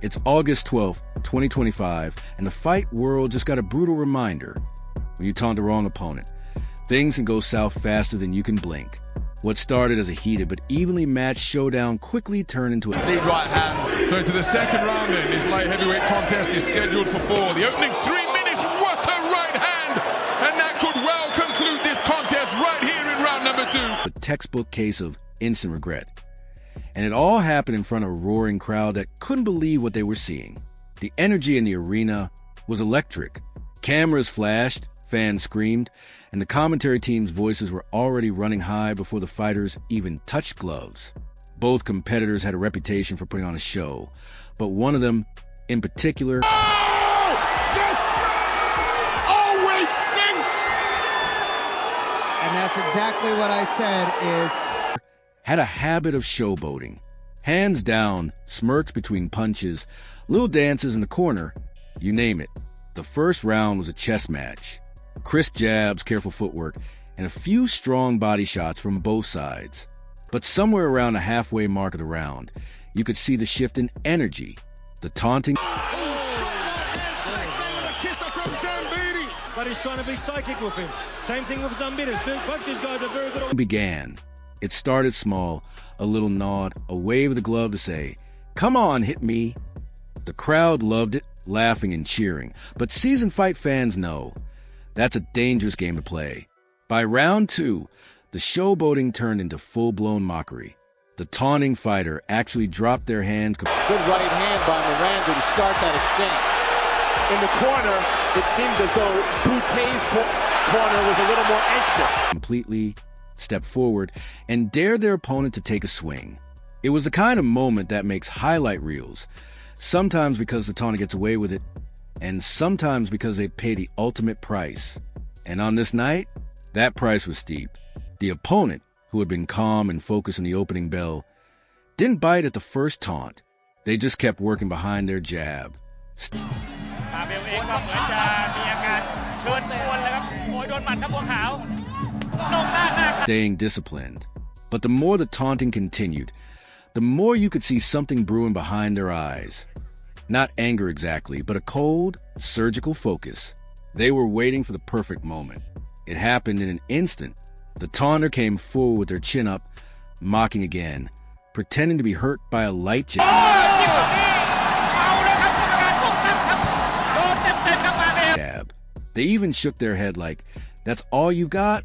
It's August 12th, 2025, and the fight world just got a brutal reminder. When you taunt the wrong opponent, things can go south faster than you can blink. What started as a heated but evenly matched showdown quickly turned into a lead right hand. So into the second round then, this light heavyweight contest is scheduled for 4. The opening 3 minutes, what a right hand! And that could well conclude this contest right here in round number 2. A textbook case of instant regret. And it all happened in front of a roaring crowd that couldn't believe what they were seeing. The energy in the arena was electric. Cameras flashed, fans screamed, and the commentary team's voices were already running high before the fighters even touched gloves. Both competitors had a reputation for putting on a show, but one of them, in particular, This always sinks! And that's exactly what I said is... had a habit of showboating. Hands down, smirks between punches, little dances in the corner, you name it. The first round was a chess match. Crisp jabs, careful footwork, and a few strong body shots from both sides. But somewhere around the halfway mark of the round, you could see the shift in energy. The taunting but he's trying to be psychic with him. Same thing with Zambitas. Both these guys are very good. began. It started small, a little nod, a wave of the glove to say, "Come on, hit me." The crowd loved it, laughing and cheering, but seasoned fight fans know that's a dangerous game to play. By round 2, the showboating turned into full-blown mockery. The taunting fighter actually dropped their hands. Good right hand by Miranda to start that exchange. In the corner, it seemed as though Boutet's corner was a little more anxious. Completely stepped forward and dared their opponent to take a swing. It was the kind of moment that makes highlight reels, sometimes because the taunter gets away with it, and sometimes because they pay the ultimate price. And on this night, that price was steep. The opponent, who had been calm and focused in the opening bell, didn't bite at the first taunt. They just kept working behind their jab. Staying disciplined. But the more the taunting continued, the more you could see something brewing behind their eyes. Not anger exactly, but a cold, surgical focus. They were waiting for the perfect moment. It happened in an instant. The taunter came forward with their chin up, mocking again, pretending to be hurt by a light jab. They even shook their head like, "That's all you got?"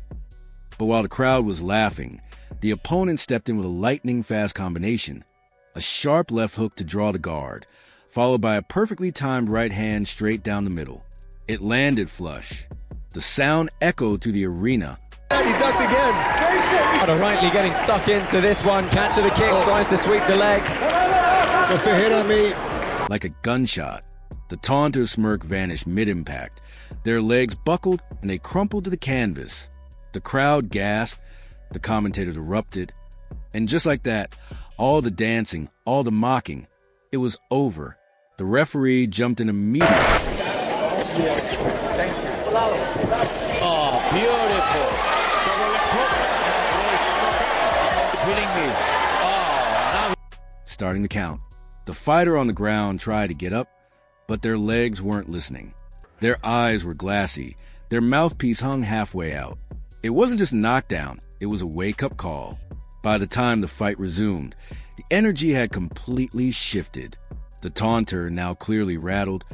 But while the crowd was laughing, the opponent stepped in with a lightning-fast combination, a sharp left hook to draw the guard, followed by a perfectly timed right hand straight down the middle. It landed flush. The sound echoed through the arena. And he ducked again. Rightly getting stuck into this one. Catcher the kick, tries to sweep the leg. So if you hit on me... Like a gunshot, the taunter's smirk vanished mid-impact. Their legs buckled and they crumpled to the canvas. The crowd gasped, the commentators erupted, and just like that, all the dancing, all the mocking, it was over. The referee jumped in immediately. Oh, beautiful. Starting the count. The fighter on the ground tried to get up, but their legs weren't listening. Their eyes were glassy. Their mouthpiece hung halfway out. It wasn't just a knockdown, it was a wake-up call. By the time the fight resumed, the energy had completely shifted. The taunter, now clearly rattled,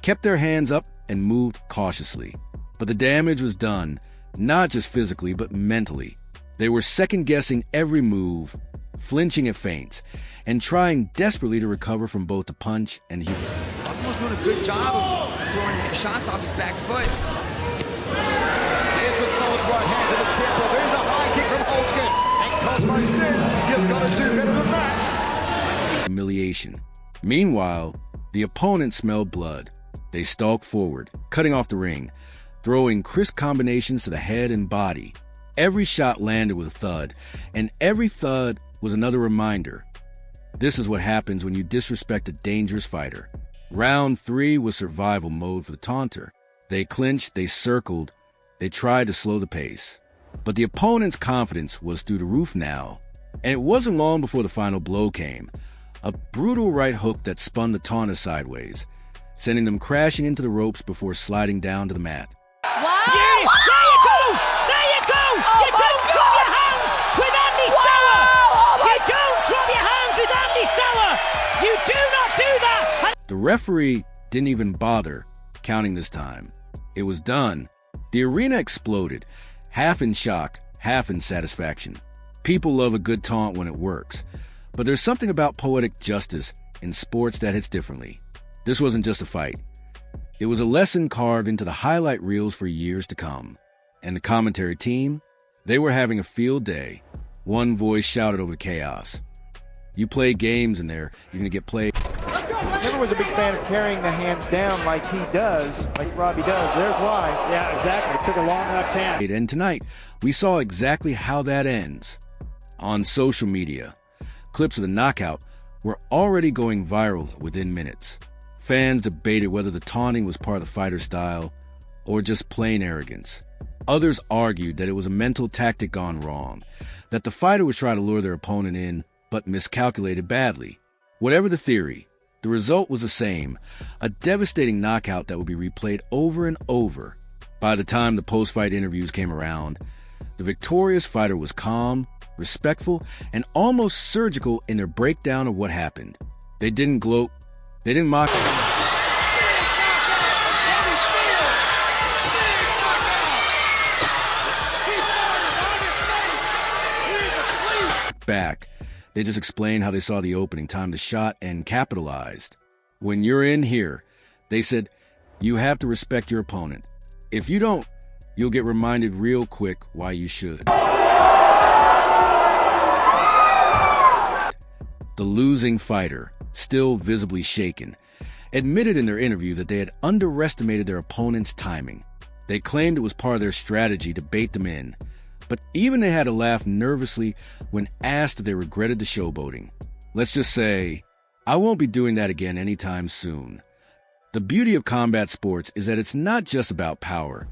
kept their hands up and moved cautiously. But the damage was done, not just physically, but mentally. They were second-guessing every move, flinching at feints, and trying desperately to recover from both the punch and heel. Osmo's doing a good job of throwing shots off his back foot. Here's a solid right hand to the temple. There's a high kick from Holtzkin. And Cosmo says, you've got to do better than that. Humiliation. Meanwhile, the opponent smelled blood. They stalked forward, cutting off the ring, throwing crisp combinations to the head and body. Every shot landed with a thud, and every thud was another reminder. This is what happens when you disrespect a dangerous fighter. Round 3 was survival mode for the taunter. They clinched, they circled, they tried to slow the pace. But the opponent's confidence was through the roof now. And it wasn't long before the final blow came. A brutal right hook that spun the taunter sideways, sending them crashing into the ropes before sliding down to the mat. Wow! There you go! There you go! Oh, you don't drop your hands with Andy Sauer! You don't drop your hands with Andy Sauer! You do not do that! The referee didn't even bother counting this time. It was done. The arena exploded, half in shock, half in satisfaction. People love a good taunt when it works, but there's something about poetic justice in sports that hits differently. This wasn't just a fight. It was a lesson carved into the highlight reels for years to come. And the commentary team, they were having a field day. One voice shouted over the chaos. You play games in there, you're going to get played. Never was a big fan of carrying the hands down like he does, like Robbie does. There's why. Yeah, exactly. It took a long enough time. And tonight, we saw exactly how that ends. On social media, clips of the knockout were already going viral within minutes. Fans debated whether the taunting was part of the fighter's style or just plain arrogance. Others argued that it was a mental tactic gone wrong, that the fighter was trying to lure their opponent in but miscalculated badly. Whatever the theory, the result was the same, a devastating knockout that would be replayed over and over. By the time the post-fight interviews came around, the victorious fighter was calm, respectful, and almost surgical in their breakdown of what happened. They didn't gloat, they didn't mock back. They just explained how they saw the opening, timed the shot, and capitalized. When you're in here, they said, you have to respect your opponent. If you don't, you'll get reminded real quick why you should. The losing fighter, still visibly shaken, admitted in their interview that they had underestimated their opponent's timing. They claimed it was part of their strategy to bait them in, but even they had to laugh nervously when asked if they regretted the showboating. Let's just say, I won't be doing that again anytime soon. The beauty of combat sports is that it's not just about power.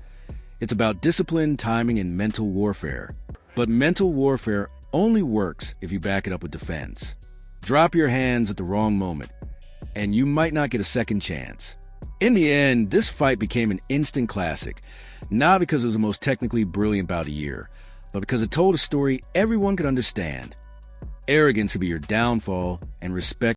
It's about discipline, timing, and mental warfare. But mental warfare only works if you back it up with defense. Drop your hands at the wrong moment, and you might not get a second chance. In the end, this fight became an instant classic, not because it was the most technically brilliant bout of the year, but because it told a story everyone could understand. Arrogance could be your downfall, and respect